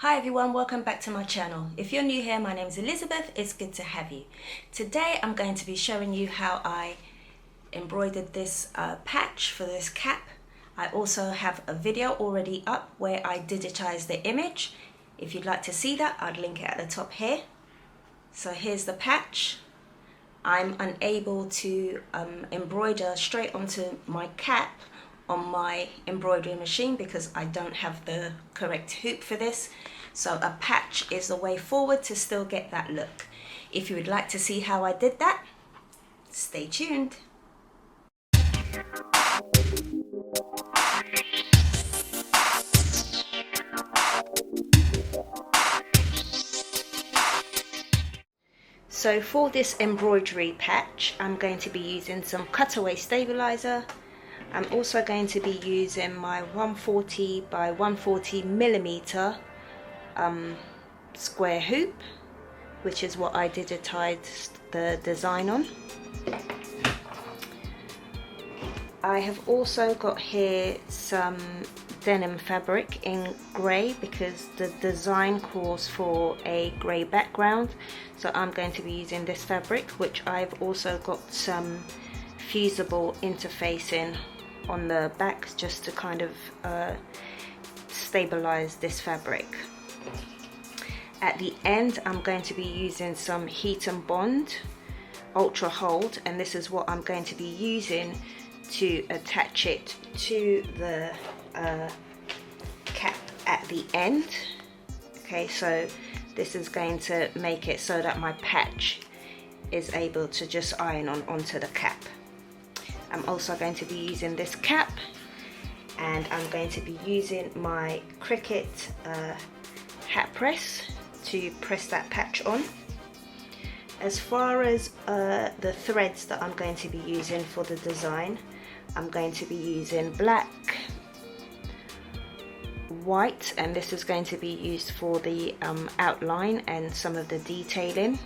Hi everyone, welcome back to my channel. If you're new here, my name is Elizabeth. It's good to have you. Today I'm going to be showing you how I embroidered this patch for this cap. I also have a video already up where I digitized the image. If you'd like to see that, I'd link it at the top here. So here's the patch. I'm unable to embroider straight onto my cap on my embroidery machine because I don't have the correct hoop for this. So a patch is the way forward to still get that look. If you would like to see how I did that, stay tuned. So for this embroidery patch, I'm going to be using some cutaway stabilizer. I'm also going to be using my 140 by 140 millimeter square hoop, which is what I digitized the design on. I have also got here some denim fabric in grey because the design calls for a grey background, so I'm going to be using this fabric, which I've also got some fusible interfacing on the back just to kind of stabilize this fabric. At the end I'm going to be using some heat and bond ultra hold, and this is what I'm going to be using to attach it to the cap at the end. Okay, so this is going to make it so that my patch is able to just iron onto the cap. I'm also going to be using this cap, and I'm going to be using my Cricut hat press to press that patch on. As far as the threads that I'm going to be using for the design, I'm going to be using black, white, and this is going to be used for the outline and some of the detailing.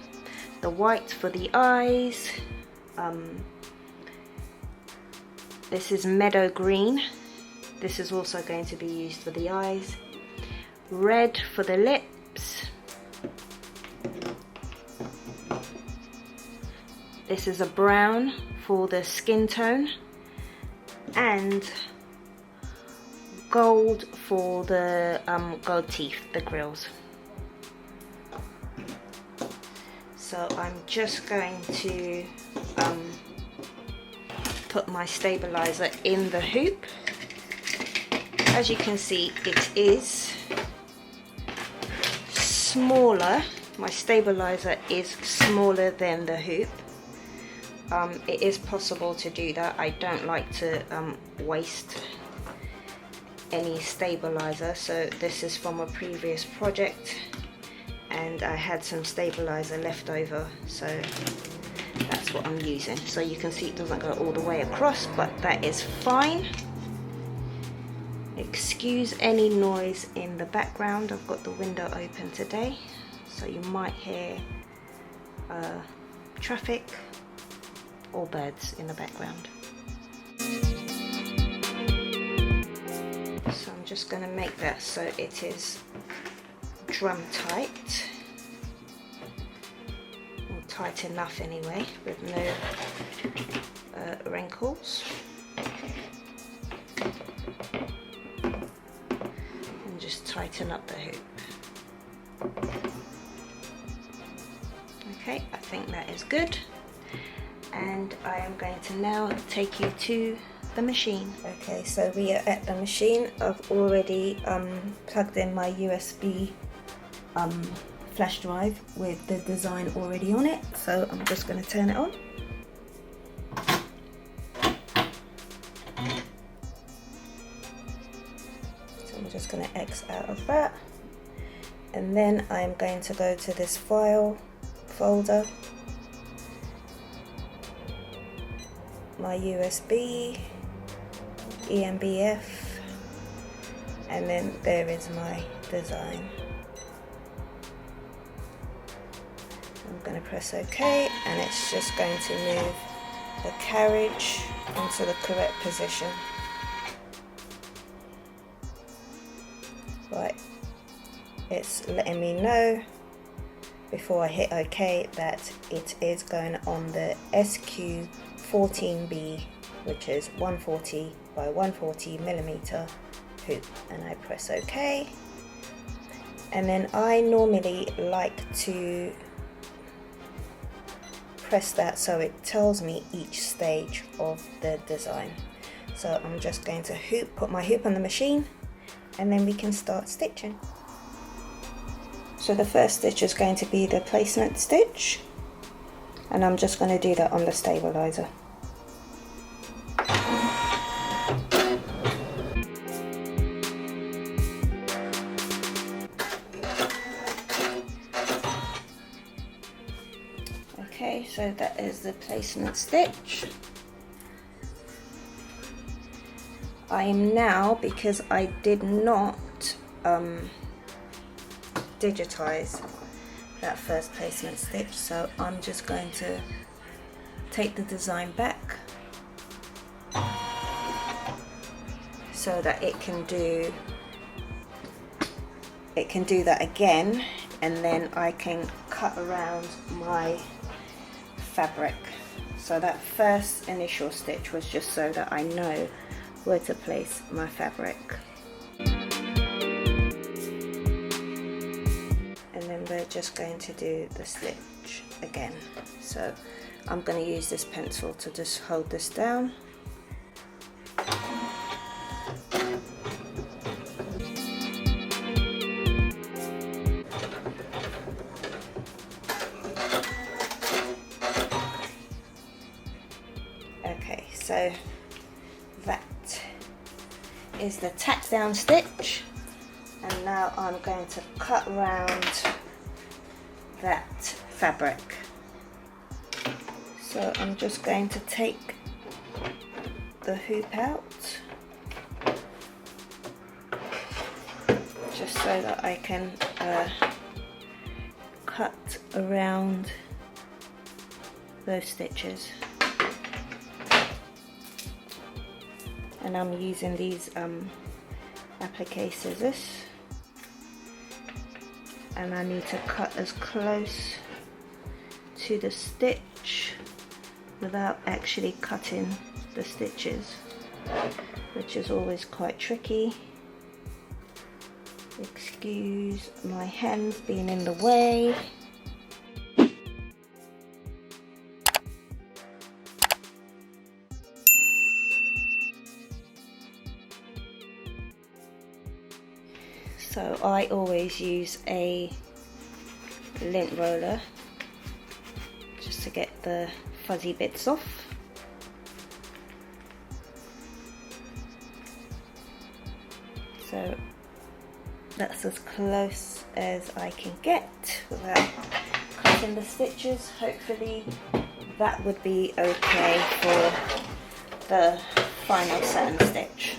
The white for the eyes. This is meadow green. This is also going to be used for the eyes. Red for the lips. This is a brown for the skin tone. And gold for the gold teeth, the grills. So I'm just going to put my stabilizer in the hoop. As you can see, it is smaller. My stabilizer is smaller than the hoop. It is possible to do that. I don't like to waste any stabilizer, so this is from a previous project and I had some stabilizer left over, so that's what I'm using. So you can see it doesn't go all the way across, but that is fine. Excuse any noise in the background. I've got the window open today, so you might hear traffic or birds in the background. So I'm just going to make that so it is drum tight, or tight enough anyway, with no wrinkles. And just tighten up the hoop. Okay, I think that is good. And I am going to now take you to the machine. Okay, so we are at the machine. I've already plugged in my USB flash drive with the design already on it, so I'm just going to turn it on. So I'm just going to X out of that, and then I'm going to go to this file folder, my USB, EMBF, and then there is my design. I'm going to press OK, and it's just going to move the carriage into the correct position. Right, it's letting me know before I hit OK that it is going on the SQ14B, which is 140 by 140 millimeter hoop, and I press OK. And then I normally like to press that so it tells me each stage of the design. So I'm just going to put my hoop on the machine, and then we can start stitching. So the first stitch is going to be the placement stitch, and I'm just going to do that on the stabilizer. Okay, so that is the placement stitch. I am now, because I did not digitize that first placement stitch, so I'm just going to take the design back so that it can do that again, and then I can cut around my fabric. So that first initial stitch was just so that I know where to place my fabric. And then we're just going to do the stitch again. So I'm going to use this pencil to just hold this down. Okay, so that is the tack down stitch, and now I'm going to cut around that fabric. So I'm just going to take the hoop out just so that I can cut around those stitches. And I'm using these applique scissors, and I need to cut as close to the stitch without actually cutting the stitches, which is always quite tricky. Excuse my hands being in the way. So I always use a lint roller just to get the fuzzy bits off. So that's as close as I can get without cutting the stitches. Hopefully that would be okay for the final satin stitch.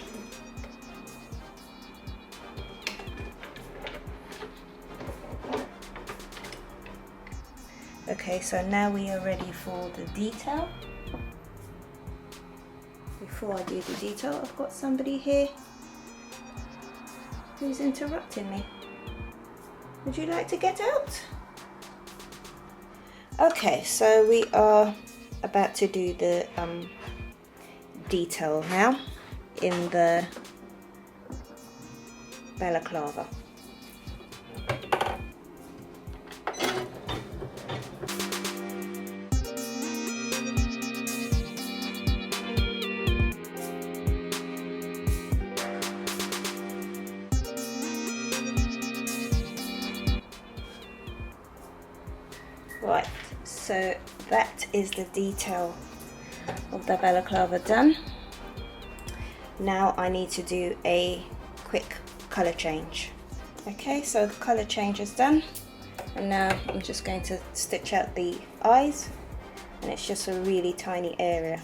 Okay, so now we are ready for the detail. Before I do the detail, I've got somebody here who's interrupting me. Would you like to get out? Okay, so we are about to do the detail now in the balaclava. Right, so that is the detail of the balaclava done. Now I need to do a quick colour change. Okay, so the colour change is done, and now I'm just going to stitch out the eyes, and it's just a really tiny area.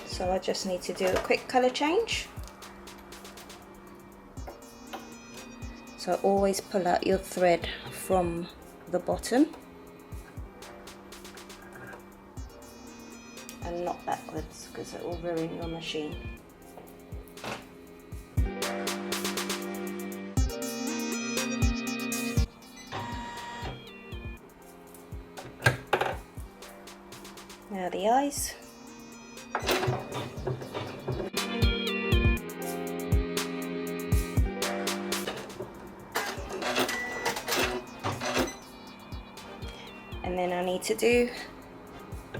So I just need to do a quick colour change. So always pull out your thread from the bottom and not backwards, because it will ruin your machine. Now the eyes. And then I need to do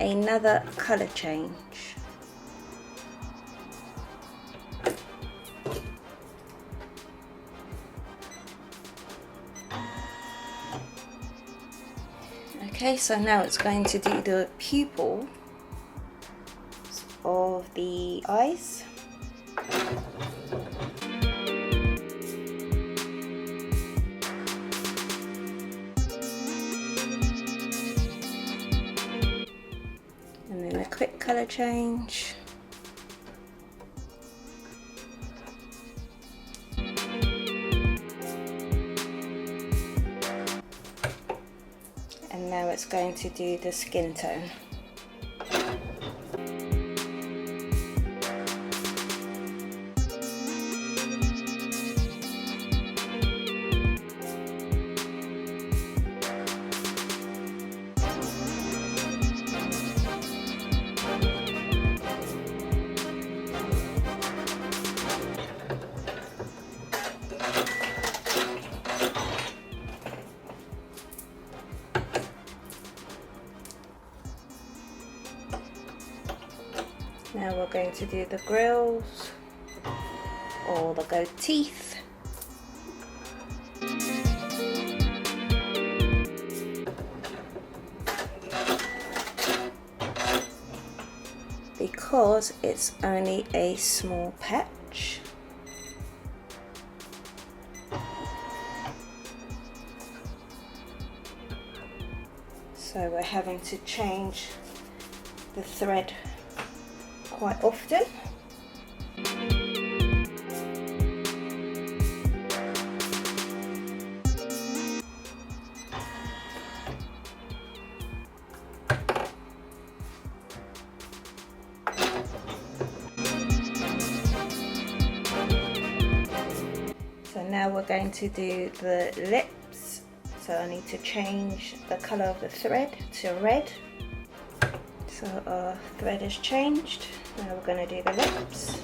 another colour change. Okay, so now it's going to do the pupil of the eyes. And then a quick colour change. And now it's going to do the skin tone. Now we're going to do the grills or the goat teeth. Because it's only a small patch. So we're having to change the thread quite often. So now we're going to do the lips. So I need to change the colour of the thread to red. So our thread is changed. Now we're going to do the lips.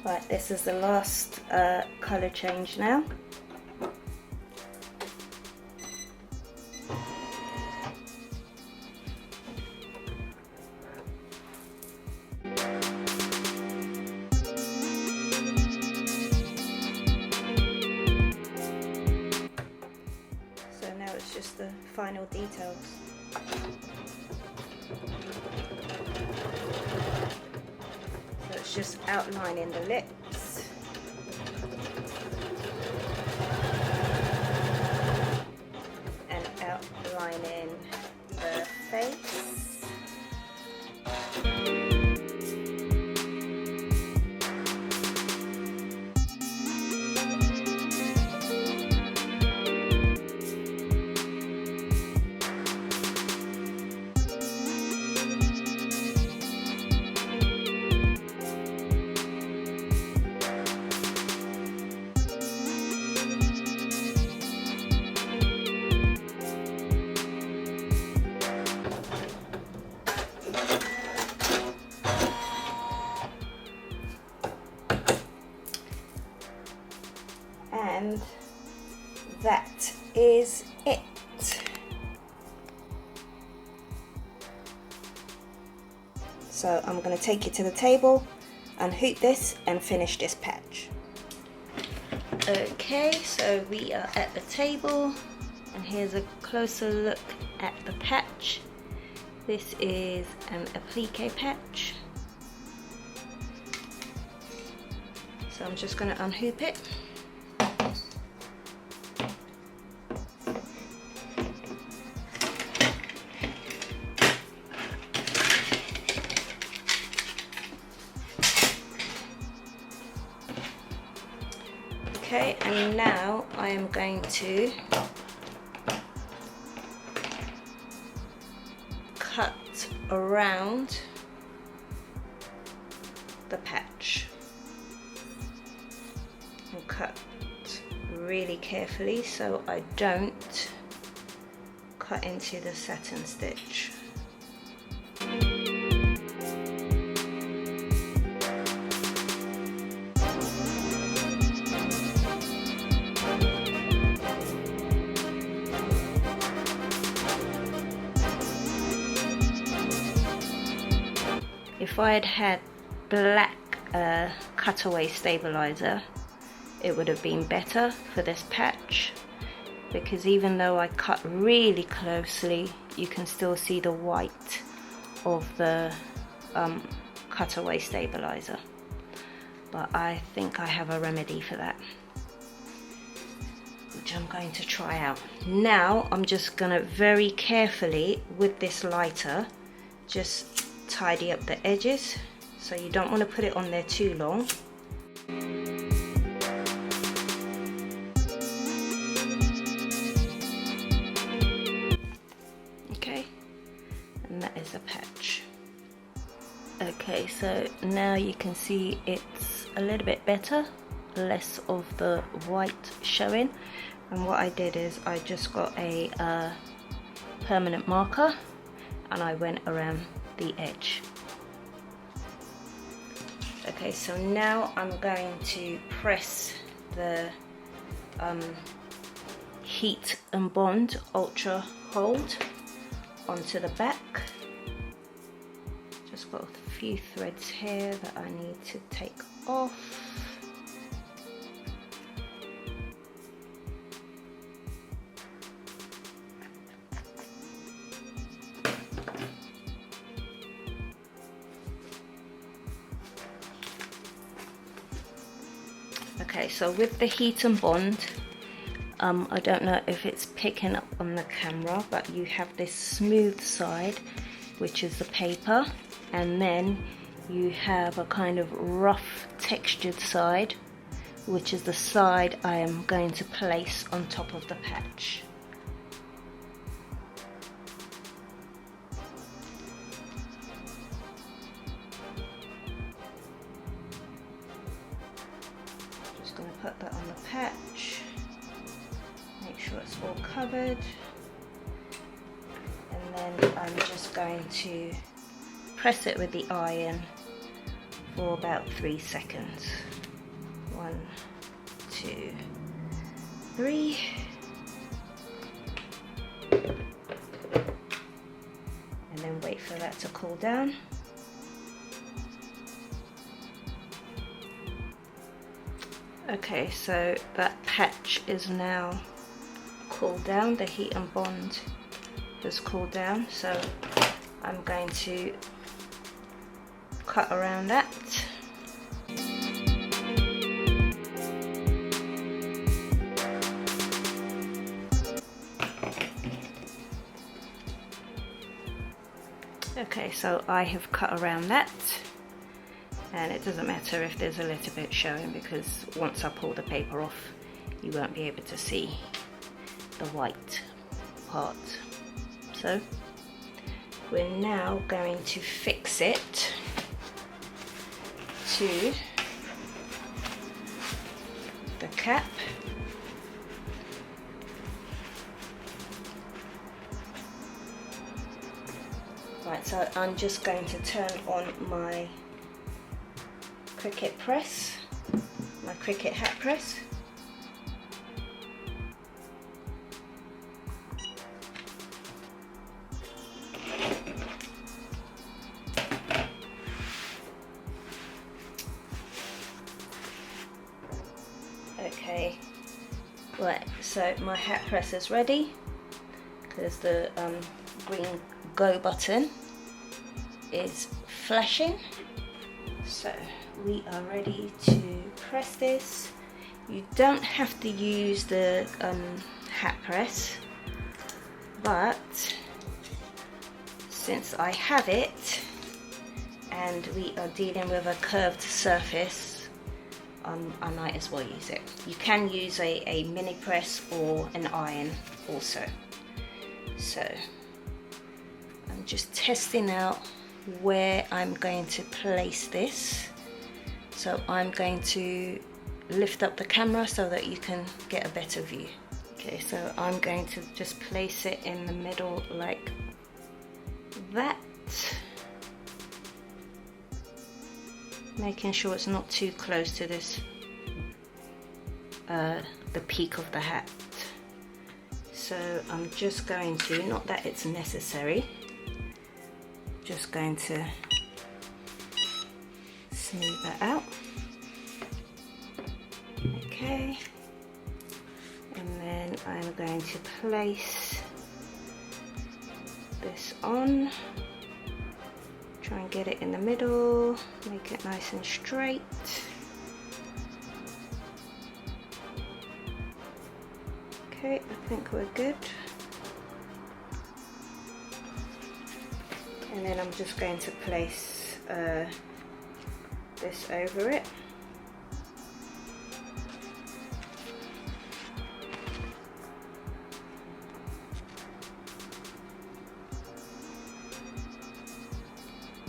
Right, this is the last colour change now. So now it's just the final details. So it's just outlining the lips. And outlining the face. And that is it. So I'm going to take it to the table, unhoop this and finish this patch. Okay, so we are at the table and here's a closer look at the patch. This is an applique patch. So I'm just going to unhoop it. Okay, and now I am going to cut around the patch and cut really carefully so I don't cut into the satin stitch. If I had had black cutaway stabilizer, it would have been better for this patch, because even though I cut really closely, you can still see the white of the cutaway stabilizer. But I think I have a remedy for that, which I'm going to try out. Now I'm just going to very carefully with this lighter just tidy up the edges, so you don't want to put it on there too long. Okay, and that is a patch. Okay, so now you can see it's a little bit better, less of the white showing. And what I did is I just got a permanent marker and I went around the edge. Okay, so now I'm going to press the Heat and Bond Ultra Hold onto the back. Just got a few threads here that I need to take off. Okay, so with the Heat and Bond, I don't know if it's picking up on the camera, but you have this smooth side, which is the paper, and then you have a kind of rough textured side, which is the side I am going to place on top of the patch. Going to put that on the patch, make sure it's all covered, and then I'm just going to press it with the iron for about 3 seconds. 1, 2, 3. And then wait for that to cool down. Okay, so that patch is now cooled down, the Heat and Bond has cooled down, so I'm going to cut around that. Okay, so I have cut around that. And it doesn't matter if there's a little bit showing, because once I pull the paper off, you won't be able to see the white part. So we're now going to fix it to the cap. Right, so I'm just going to turn on my Cricut press, my Cricut hat press. Okay, right, so my hat press is ready. There's the green go button is flashing, so we are ready to press this. You don't have to use the hat press, but since I have it and we are dealing with a curved surface, I might as well use it. You can use a mini press or an iron also. So I'm just testing out where I'm going to place this. So I'm going to lift up the camera so that you can get a better view. Okay, so I'm going to just place it in the middle like that, making sure it's not too close to this the peak of the hat. So I'm just going to, not that it's necessary, just going to smooth that out. Okay, and then I'm going to place this on, try and get it in the middle, make it nice and straight. Okay, I think we're good. And then I'm just going to place this over it.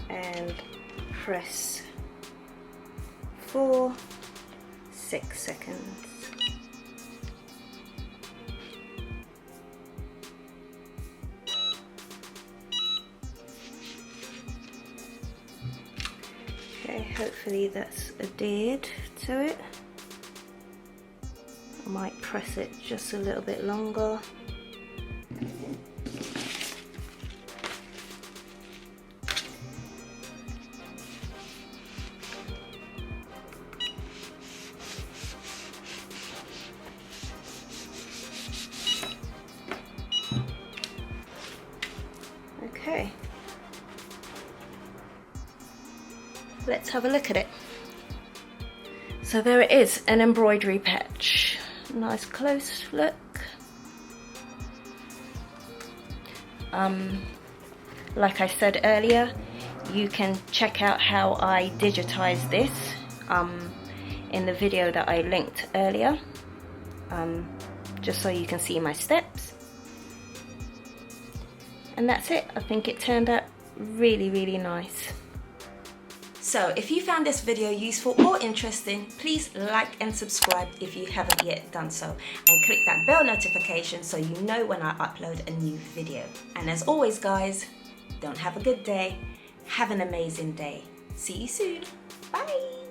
And press for 6 seconds. Okay, hopefully that's adhered to it. I might press it just a little bit longer. Okay, let's have a look at it. So there it is, an embroidery patch. Nice close look. Like I said earlier, you can check out how I digitized this in the video that I linked earlier, just so you can see my steps. And that's it. I think it turned out really, really nice. So if you found this video useful or interesting, please like and subscribe if you haven't yet done so, and click that bell notification so you know when I upload a new video. And as always guys, don't have a good day, have an amazing day. See you soon. Bye.